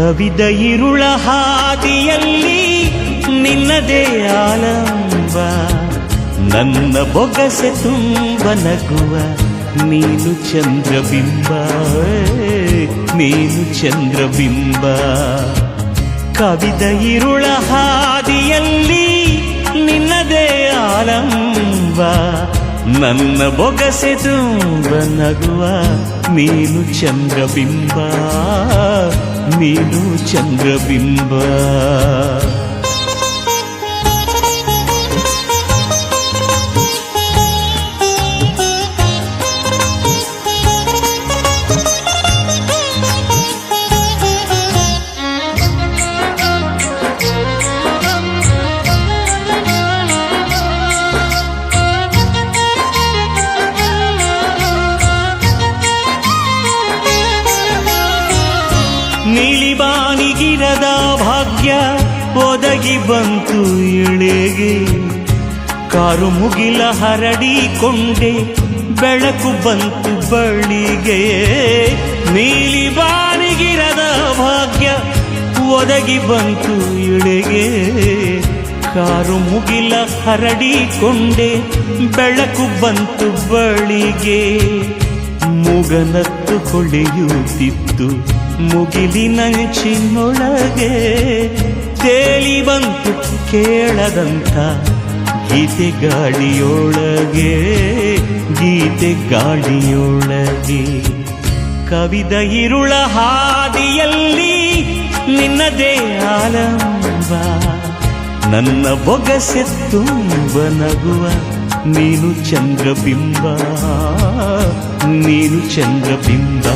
ಕವಿದ ಇರುಳ ಹಾದಿಯಲ್ಲಿ ನಿನ್ನದೇ ಆಲಂಬ, ನನ್ನ ಬೊಗಸೆ ತುಂಬ ನಗುವ ನೀನು ಚಂದ್ರಬಿಂಬ, ನೀನು ಚಂದ್ರಬಿಂಬ. ಕವಿದ ಇರುಳ ಹಾದಿಯಲ್ಲಿ ನಿನ್ನದೇ ಆಲಂಬ, ನನ್ನ ಬೊಗಸೆ ತುಂಬ ನಗುವ ನೀನು ಚಂದ್ರಬಿಂಬ, ನೀನು ಚಂದ್ರಬಿಂಬ. ನೀಲಿಬಾನಿಗಿರದ ಭಾಗ್ಯ ಒದಗಿ ಬಂತು ಇಳೆಗೆ, ಕಾರು ಮುಗಿಲ ಹರಡಿಕೊಂಡೆ ಬೆಳಕು ಬಂತು ಬಳಿಗೆ. ನೀಲಿಬಾನಿಗಿರದ ಭಾಗ್ಯ ಒದಗಿ ಬಂತು ಇಳೆಗೆ, ಕಾರು ಮುಗಿಲ ಹರಡಿಕೊಂಡೆ ಬೆಳಕು ಬಂತು ಬಳಿಗೆ. ಮೂಗನತ್ತು ಹೊಳೆಯುತ್ತಿತ್ತು ಮುಗಿಲಿನಂಚಿನೊಳಗೆ, ತೇಲಿ ಬಂತು ಕೇಳದಂಥ ಗೀತೆ ಗಾಳಿಯೊಳಗೆ, ಗೀತೆ ಗಾಳಿಯೊಳಗೆ. ಕವಿದ ಇರುಳ ಹಾದಿಯಲ್ಲಿ ನಿನ್ನದೇ ಆಲಂಬ, ನನ್ನ ಬೊಗಸೆ ತುಂಬ ನಗುವ ನೀನು ಚಂದ್ರಬಿಂಬ, ನೀನು ಚಂದ್ರಬಿಂಬ.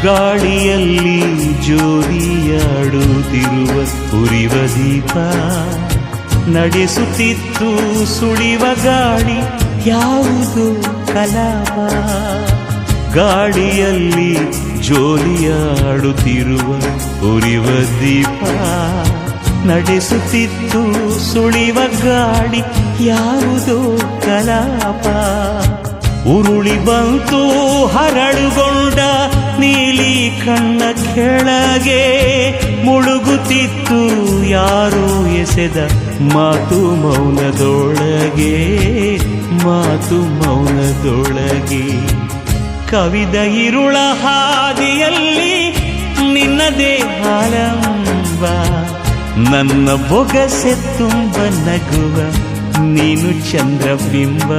ಗಾಳಿಯಲ್ಲಿ ಜೋರಿಯಾಡುತ್ತಿರುವ ಉರಿವ ದೀಪ, ನಡೆಸುತ್ತಿತ್ತು ಸುಳಿವ ಗಾಳಿ ಯಾವುದು ಕಲಾಪ. ಗಾಳಿಯಲ್ಲಿ ಜೋರಿಯಾಡುತ್ತಿರುವ ಉರಿವ ದೀಪ, ನಡೆಸುತ್ತಿತ್ತು ಸುಳಿವ ಗಾಳಿ ಯಾವುದು ಕಲಾಪ. ಉರುಳಿ ಬಂತು ಹರಳುಗೊಂಡ ನೀಲಿ ಕಣ್ಣ ಕೆಳಗೆ, ಮುಳುಗುತ್ತಿತ್ತು ಯಾರೋ ಎಸೆದ ಮಾತು ಮೌನದೊಳಗೆ, ಮಾತು ಮೌನದೊಳಗೆ. ಕವಿದ ಇರುಳ ಹಾದಿಯಲ್ಲಿ ನಿನ್ನದೇ ಆಲಂಬ, ನನ್ನ ಬೊಗಸೆ ತುಂಬ ನಗುವ ನೀನು ಚಂದ್ರಬಿಂಬ.